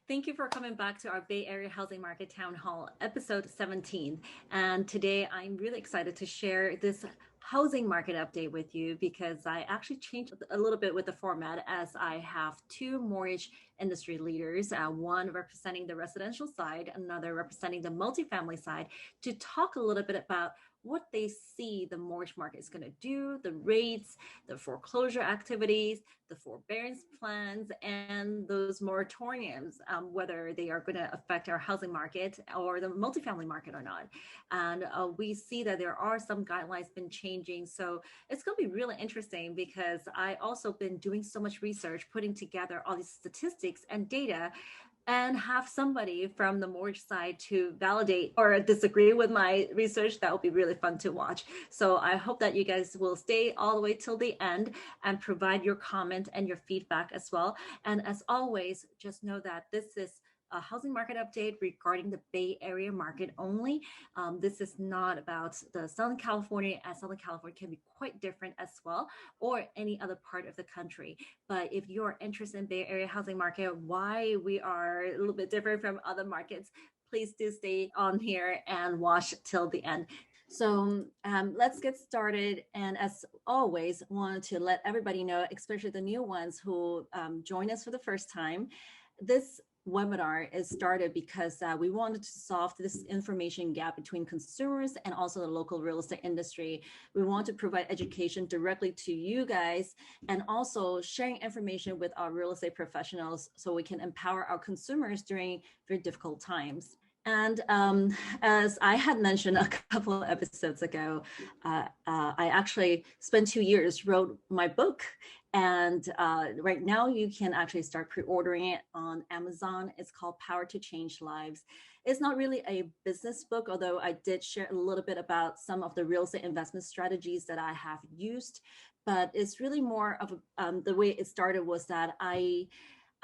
Thank you for coming back to our Bay Area Housing Market Town Hall, episode 17. And today I'm really excited to share this housing market update with you because I actually changed a little bit with the format as I have two mortgage industry leaders, one representing the residential side, another representing the multifamily side, to talk a little bit about what they see the mortgage market is going to do, the rates, the foreclosure activities, the forbearance plans, and those moratoriums, whether they are going to affect our housing market or the multifamily market or not. And we see that there are some guidelines been changing. So it's going to be really interesting because I also been doing so much research, putting together all these statistics and data and have somebody from the mortgage side to validate or disagree with my research. That will be really fun to watch. So I hope that you guys will stay all the way till the end and provide your comment and your feedback as well. And as always, just know that this is a housing market update regarding the Bay Area market only. This is not about the Southern California, as Southern California can be quite different as well, or any other part of the country. But if you're interested in Bay Area housing market, why we are a little bit different from other markets, please do stay on here and watch till the end. So let's get started. And as always, wanted to let everybody know, especially the new ones who join us for the first time, this webinar is started because we wanted to solve this information gap between consumers and also the local real estate industry. We want to provide education directly to you guys and also sharing information with our real estate professionals so we can empower our consumers during very difficult times. And as I had mentioned a couple of episodes ago, I actually spent 2 years, wrote my book. And right now you can actually start pre-ordering it on Amazon. It's called Power to Change Lives. It's not really a business book, although I did share a little bit about some of the real estate investment strategies that I have used. But it's really more of the way it started was that I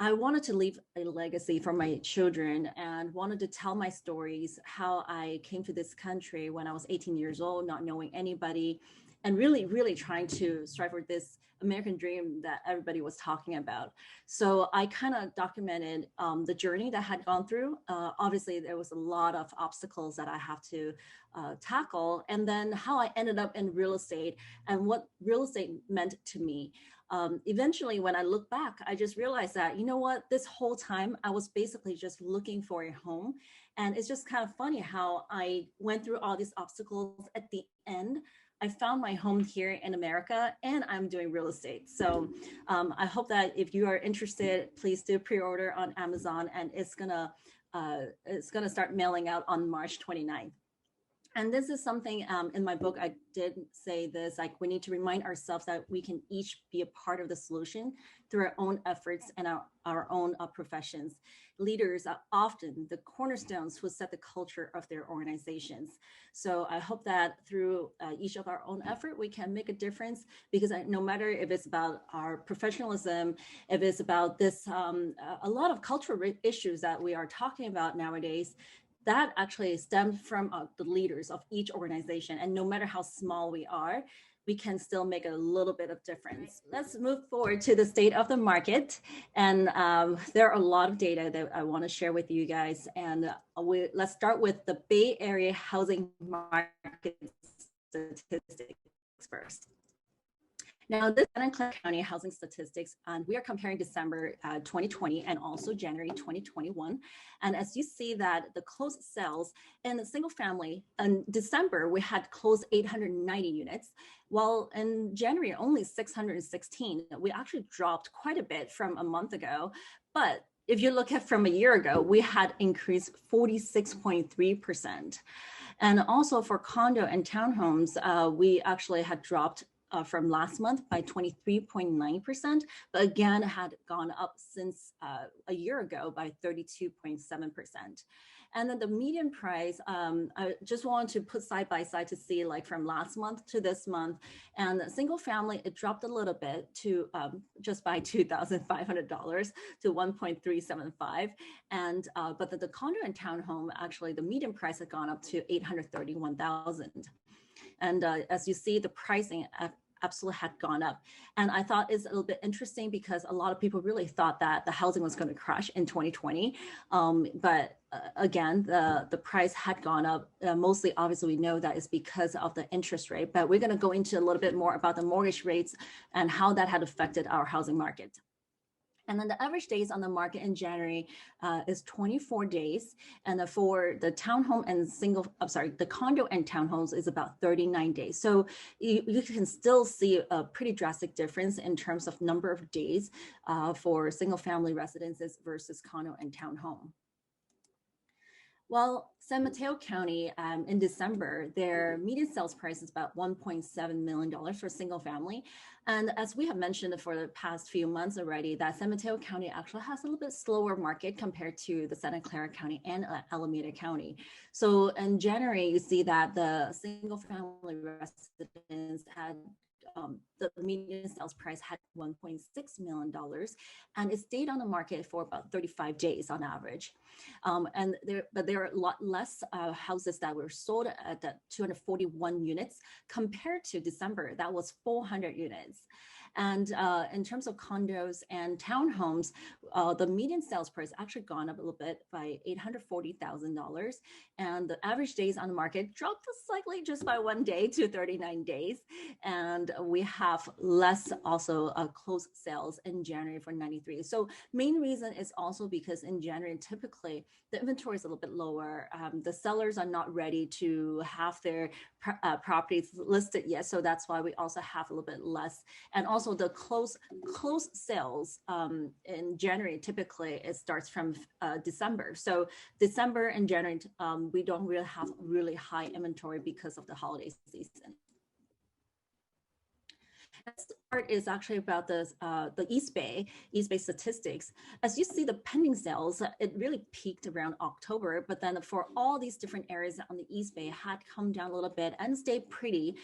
wanted to leave a legacy for my children and wanted to tell my stories, how I came to this country when I was 18 years old, not knowing anybody, and really trying to strive for this American dream that everybody was talking about. So I kind of documented the journey that I had gone through. Obviously, there was a lot of obstacles that I have to tackle, and then how I ended up in real estate and what real estate meant to me. Eventually, when I look back, I just realized that, you know what, this whole time I was basically just looking for a home. And it's just kind of funny how I went through all these obstacles. At the end, I found my home here in America and I'm doing real estate. So I hope that if you are interested, please do pre-order on Amazon, and it's gonna start mailing out on March 29th. And this is something in my book, I did say this, like we need to remind ourselves that we can each be a part of the solution through our own efforts and our own professions. Leaders are often the cornerstones who set the culture of their organizations. So I hope that through each of our own effort, we can make a difference, because no matter if it's about our professionalism, if it's about this, a lot of cultural issues that we are talking about nowadays, that actually stems from the leaders of each organization. And no matter how small we are, we can still make a little bit of difference. Let's move forward to the state of the market. And there are a lot of data that I want to share with you guys. And let's start with the Bay Area housing market statistics first. Now, this is Santa Clara County housing statistics, and we are comparing December 2020 and also January 2021. And as you see that the closed sales in the single family in December, we had closed 890 units, while in January, only 616. We actually dropped quite a bit from a month ago. But if you look at from a year ago, we had increased 46.3%. And also for condo and townhomes, we actually had dropped from last month by 23.9%, but again had gone up since a year ago by 32.7%. And then the median price, I just wanted to put side by side to see like from last month to this month. And single family, it dropped a little bit to just by $2,500 to 1.375. And but the condo and townhome, actually the median price had gone up to 831,000. And as you see, the pricing absolutely had gone up. And I thought it's a little bit interesting because a lot of people really thought that the housing was going to crash in 2020. But again, the price had gone up. Mostly, obviously, we know that is because of the interest rate. But we're going to go into a little bit more about the mortgage rates and how that had affected our housing market. And then the average days on the market in January is 24 days. And for the townhome and the condo and townhomes is about 39 days. So you can still see a pretty drastic difference in terms of number of days for single family residences versus condo and townhome. Well, San Mateo County in December, their median sales price is about $1.7 million for single family. And as we have mentioned for the past few months already, that San Mateo County actually has a little bit slower market compared to the Santa Clara County and Alameda County. So in January, you see that the single family residents had the median sales price had $1.6 million, and it stayed on the market for about 35 days on average. But there are a lot less houses that were sold at the 241 units compared to December. That was 400 units. And in terms of condos and townhomes, the median sales price actually gone up a little bit by $840,000. And the average days on the market dropped slightly just by 1 day to 39 days. And we have less also closed sales in January for 93. So main reason is also because in January, typically the inventory is a little bit lower. The sellers are not ready to have their properties listed yet. So that's why we also have a little bit less. And also the close sales in January, typically it starts from December. So December and January, we don't really have really high inventory because of the holiday season. Next part is actually about the East Bay statistics. As you see, the pending sales, it really peaked around October, but then for all these different areas on the East Bay had come down a little bit and stayed pretty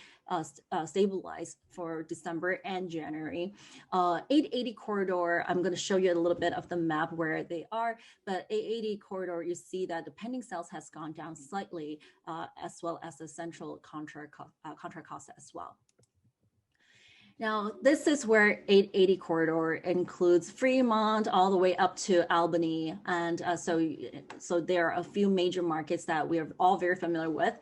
stabilized for December and January. 880 corridor, I'm going to show you a little bit of the map where they are, but 880 corridor, you see that the pending sales has gone down slightly, as well as the central contract cost as well. Now, this is where 880 corridor includes Fremont all the way up to Albany. And so there are a few major markets that we are all very familiar with.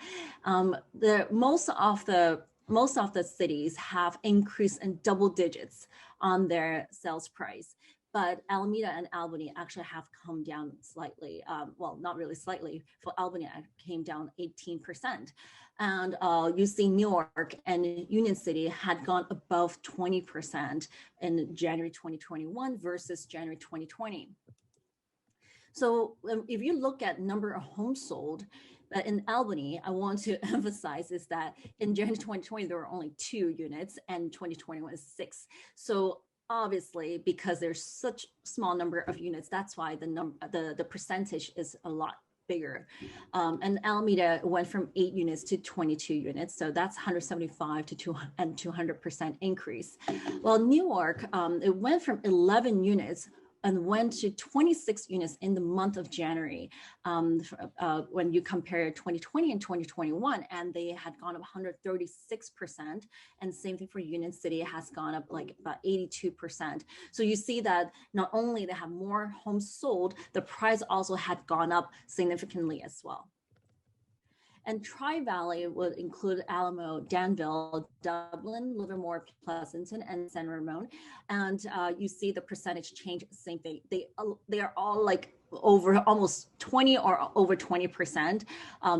Most of the cities have increased in double digits on their sales price. But Alameda and Albany actually have come down slightly. Well, not really slightly. For Albany, it came down 18%. And you see New York and Union City had gone above 20% in January 2021 versus January 2020. So if you look at number of homes sold, in Albany, I want to emphasize is that in January 2020, there were only 2 units and 2021 is 6. So obviously, because there's such small number of units, that's why the percentage is a lot bigger. And Alameda went from 8 units to 22 units. So that's 175 to 200% increase. Well, New York, it went from 11 units and went to 26 units in the month of January when you compare 2020 and 2021, and they had gone up 136%. And same thing for Union City, has gone up like about 82%. So you see that not only they have more homes sold, the price also had gone up significantly as well. And Tri-Valley would include Alamo, Danville, Dublin, Livermore, Pleasanton, and San Ramon. And you see the percentage change, same thing. They are all like over almost 20 or over 20%.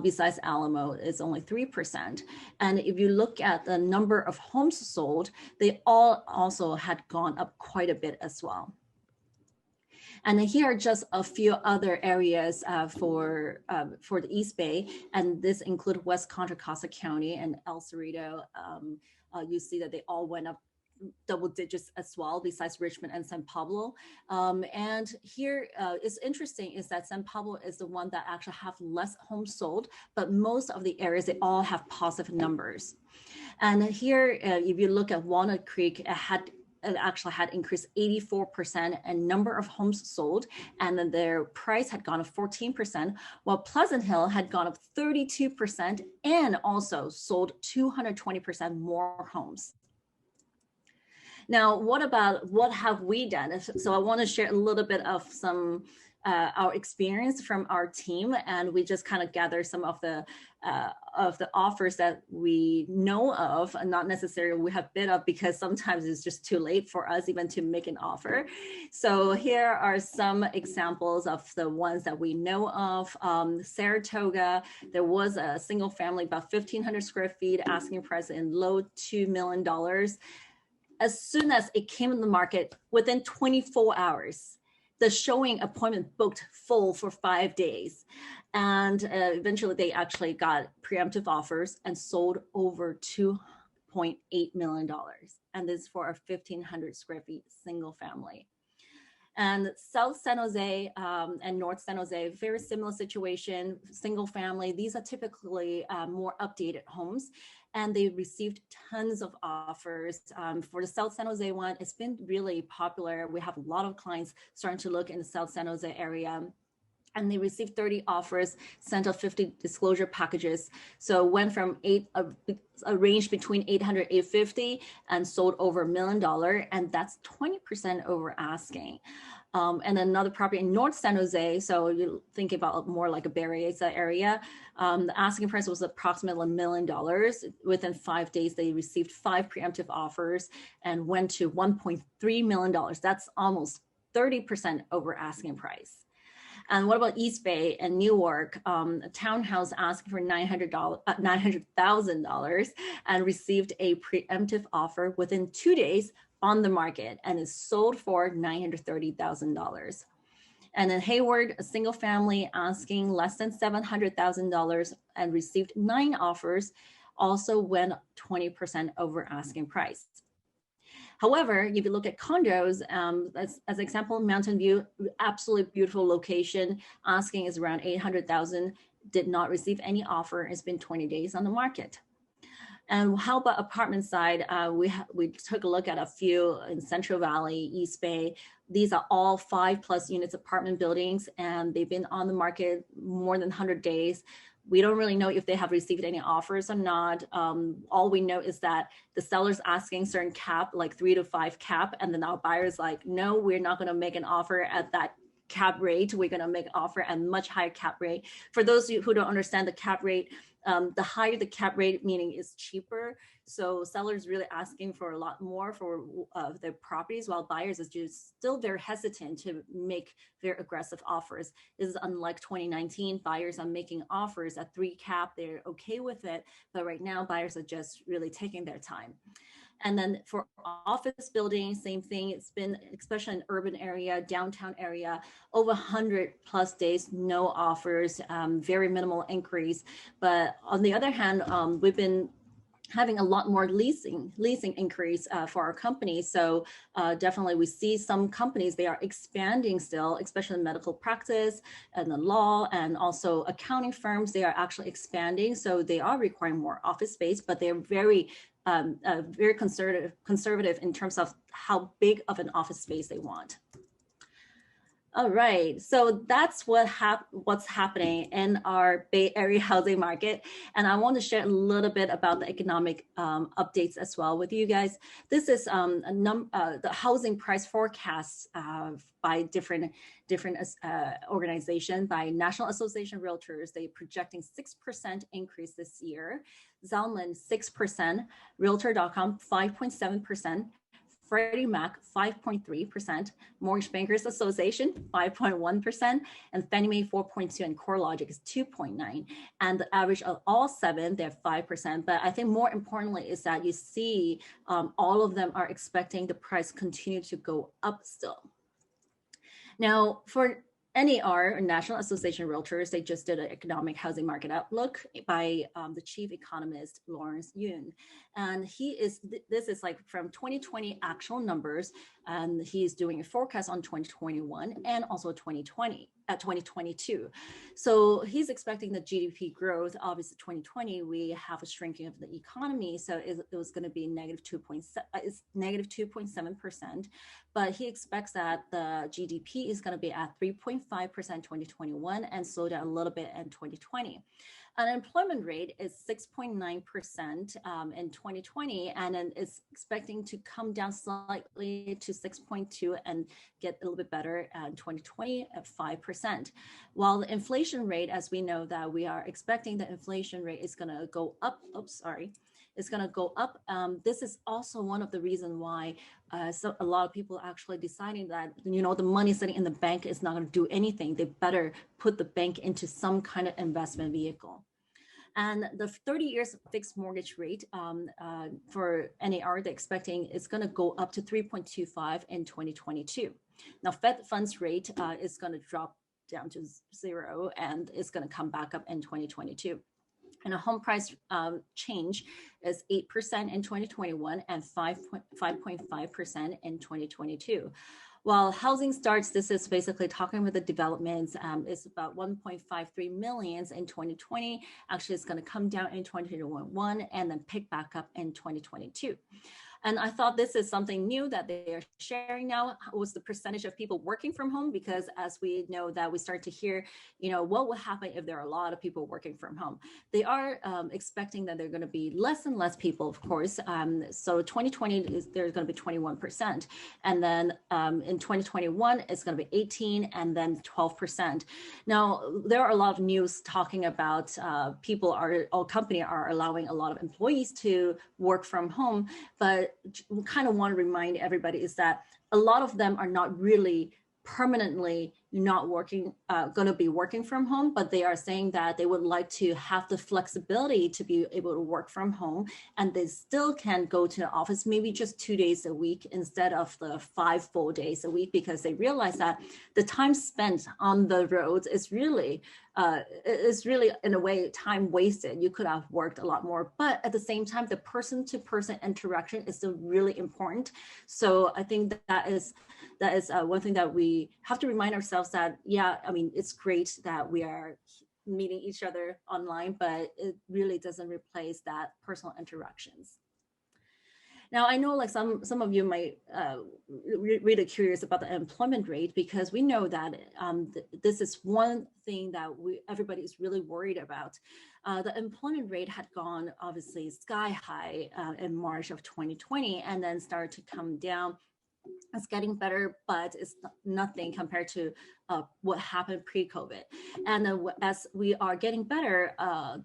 Besides Alamo, it's only 3%. And if you look at the number of homes sold, they all also had gone up quite a bit as well. And here are just a few other areas for the East Bay, and this include West Contra Costa County and El Cerrito. You see that they all went up double digits as well, besides Richmond and San Pablo. And here is interesting is that San Pablo is the one that actually have less homes sold, but most of the areas, they all have positive numbers. And here, if you look at Walnut Creek, it actually had increased 84% in number of homes sold, and then their price had gone up 14%, while Pleasant Hill had gone up 32% and also sold 220% more homes. Now, what have we done? So I want to share a little bit of some our experience from our team, and we just kind of gather some of the offers that we know of, and not necessarily we have bid of, because sometimes it's just too late for us even to make an offer. So here are some examples of the ones that we know of. Saratoga, there was a single family, about 1,500 square feet, asking price in low $2 million. As soon as it came in the market, within 24 hours, the showing appointment booked full for 5 days. And eventually they actually got preemptive offers and sold over $2.8 million. And this is for a 1,500 square feet single family. And South San Jose and North San Jose, very similar situation, single family. These are typically more updated homes, and they received tons of offers. For the South San Jose one, it's been really popular. We have a lot of clients starting to look in the South San Jose area. And they received 30 offers, sent out 50 disclosure packages. So went from a range between 800, 850, and sold over $1 million. And that's 20% over asking. And another property in North San Jose, so you think about more like a Berryessa area, the asking price was approximately $1 million. Within 5 days, they received 5 preemptive offers and went to $1.3 million. That's almost 30% over asking price. And what about East Bay and Newark? A townhouse asking for $900,000 and received a preemptive offer within 2 days on the market, and is sold for $930,000. And in Hayward, a single family asking less than $700,000 and received 9 offers, also went 20% over asking price. However, if you look at condos, as an example, Mountain View, absolutely beautiful location, asking is around $800,000, did not receive any offer. It's been 20 days on the market. And how about apartment side? We took a look at a few in Central Valley, East Bay. These are all 5+ units apartment buildings, and they've been on the market more than 100 days. We don't really know if they have received any offers or not. All we know is that the seller's asking certain cap, like 3 to 5 cap, and then our buyer's like, no, we're not going to make an offer at that cap rate. We're going to make an offer at much higher cap rate. For those of you who don't understand the cap rate, the higher the cap rate, meaning it's cheaper. So sellers really asking for a lot more for their properties, while buyers is just still very hesitant to make very aggressive offers. This is unlike 2019. Buyers are making offers at 3 cap. They're okay with it. But right now, buyers are just really taking their time. And then for office buildings, same thing. It's been, especially in urban area, downtown area, over 100+ days, no offers, very minimal increase. But on the other hand, we've been having a lot more leasing increase for our company. So definitely we see some companies, they are expanding still, especially in medical practice and the law, and also accounting firms, they are actually expanding. So they are requiring more office space, but they're very conservative in terms of how big of an office space they want. All right, so that's what's happening in our Bay Area housing market. And I want to share a little bit about the economic updates as well with you guys. This is the housing price forecasts by different organizations. By National Association of Realtors, they're projecting 6% increase this year. Zelman, 6%, Realtor.com, 5.7%. Freddie Mac, 5.3%, Mortgage Bankers Association, 5.1%, and Fannie Mae, 4.2%, and CoreLogic is 2.9%. And the average of all 7, they're 5%. But I think more importantly is that you see all of them are expecting the price continue to go up still. Now, for NAR, National Association of Realtors, they just did an economic housing market outlook by the chief economist, Lawrence Yun. And this is like from 2020 actual numbers, and he's doing a forecast on 2021 and also 2022. So he's expecting the GDP growth. Obviously 2020, we have a shrinking of the economy. So it was going to be negative 2.7%. But he expects that the GDP is going to be at 3.5% 2021 and slow down a little bit in 2020. Unemployment rate is 6.9% in 2020, and then it's expecting to come down slightly to 6.2 and get a little bit better in 2020 at 5%. While the inflation rate, as we know that we are expecting the inflation rate is going to go up. It's going to go up. This is also one of the reasons why so a lot of people actually deciding that, the money sitting in the bank is not going to do anything. They better put the bank into some kind of investment vehicle. And the 30 years fixed mortgage rate for NAR, they're expecting it's going to go up to 3.25 in 2022. Now, Fed funds rate is going to drop down to 0, and it's going to come back up in 2022. And a home price change is 8% in 2021 and 5.5% in 2022. While housing starts, this is basically talking with the developments, it's about 1.53 million in 2020. Actually, it's going to come down in 2021 and then pick back up in 2022. And I thought this is something new that they are sharing now, was the percentage of people working from home, because as we know that we start to hear, what will happen if there are a lot of people working from home. They are expecting that there are going to be less and less people, of course. So 2020, there's going to be 21%. And then in 2021, it's going to be 18 and then 12%. Now, there are a lot of news talking about company are allowing a lot of employees to work from home, but kind of want to remind everybody is that a lot of them are not really permanently not working, going to be working from home, but they are saying that they would like to have the flexibility to be able to work from home, and they still can go to the office maybe just 2 days a week instead of the 5 full days a week, because they realize that the time spent on the roads is really in a way time wasted. You could have worked a lot more, but at the same time, the person-to-person interaction is still really important. So I think that is one thing that we have to remind ourselves that, it's great that we are meeting each other online, but it really doesn't replace that personal interactions. Now, I know some of you might really curious about the employment rate, because we know that this is one thing that everybody is really worried about. The employment rate had gone obviously sky high in March of 2020 and then started to come down. It's getting better, but it's nothing compared to what happened pre-COVID. And as we are getting better,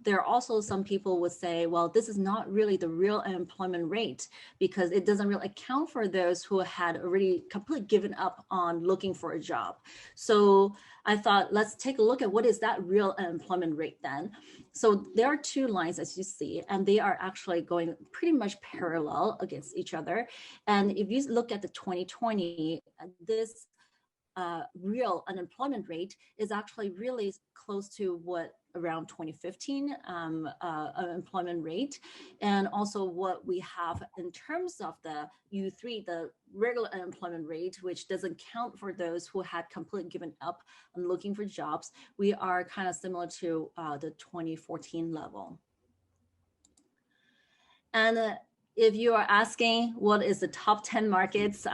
there are also some people would say, well, this is not really the real employment rate, because it doesn't really account for those who had already completely given up on looking for a job. So I thought, let's take a look at what is that real employment rate then. So there are two lines, as you see, and they are actually going pretty much parallel against each other. And if you look at the 2020, this real unemployment rate is actually really close to what around 2015 unemployment rate, and also what we have in terms of the U3, the regular unemployment rate, which doesn't count for those who had completely given up on looking for jobs. We are kind of similar to the 2014 level. And if you are asking what is the top 10 markets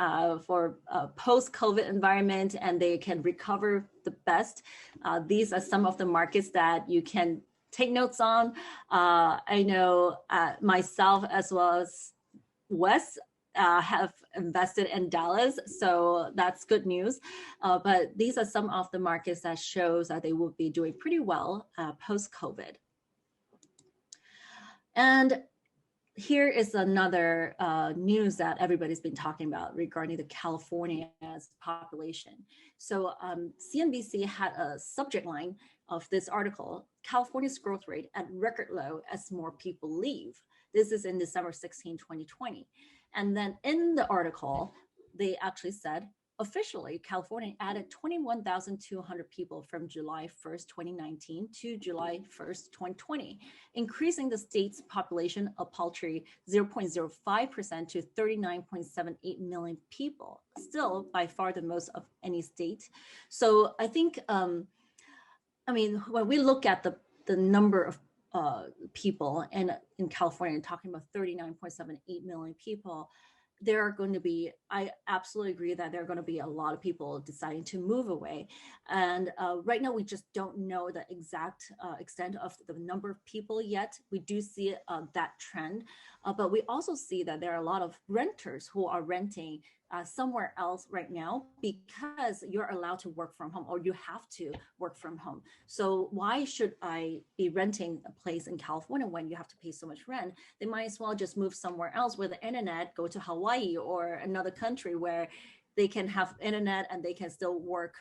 for post-COVID environment and they can recover the best, these are some of the markets that you can take notes on. I know myself as well as Wes have invested in Dallas, so that's good news. But these are some of the markets that shows that they will be doing pretty well post-COVID. And here is another news that everybody's been talking about regarding the California's population. So CNBC had a subject line of this article, California's growth rate at record low as more people leave. This is in December 16, 2020. And then in the article, they actually said, officially, California added 21,200 people from July 1st, 2019 to July 1st, 2020, increasing the state's population a paltry 0.05% to 39.78 million people, still by far the most of any state. So I think, when we look at the number of people in California, talking about 39.78 million people, there are going to be, I absolutely agree that there are going to be a lot of people deciding to move away. And right now, we just don't know the exact extent of the number of people yet. We do see that trend, but we also see that there are a lot of renters who are renting somewhere else right now because you're allowed to work from home or you have to work from home. So why should I be renting a place in California when you have to pay so much rent? They might as well just move somewhere else with the internet, go to Hawaii or another country where they can have internet and they can still work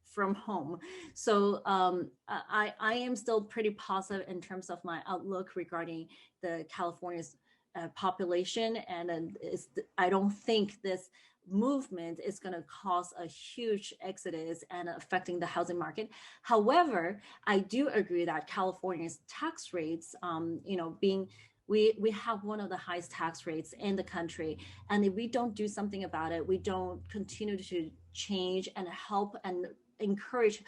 from home. So I am still pretty positive in terms of my outlook regarding the California's population, and I don't think this movement is going to cause a huge exodus and affecting the housing market. However, I do agree that California's tax rates, being we have one of the highest tax rates in the country, and if we don't do something about it, we don't continue to change and help and encourage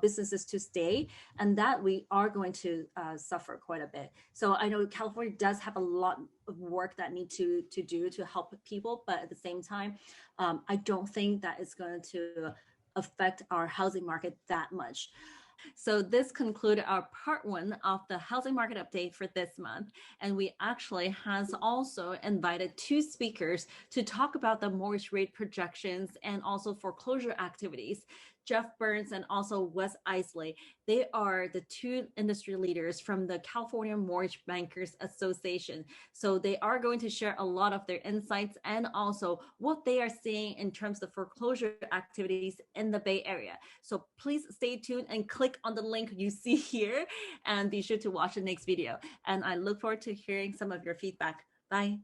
businesses to stay, and that we are going to suffer quite a bit. So I know California does have a lot of work that need to do to help people, but at the same time, I don't think that it's going to affect our housing market that much. So this concluded our part one of the housing market update for this month. And we actually has also invited two speakers to talk about the mortgage rate projections and also foreclosure activities. Jeff Burns and also Wes Iseley. They are the two industry leaders from the California Mortgage Bankers Association. So they are going to share a lot of their insights and also what they are seeing in terms of foreclosure activities in the Bay Area. So please stay tuned and click on the link you see here and be sure to watch the next video. And I look forward to hearing some of your feedback. Bye.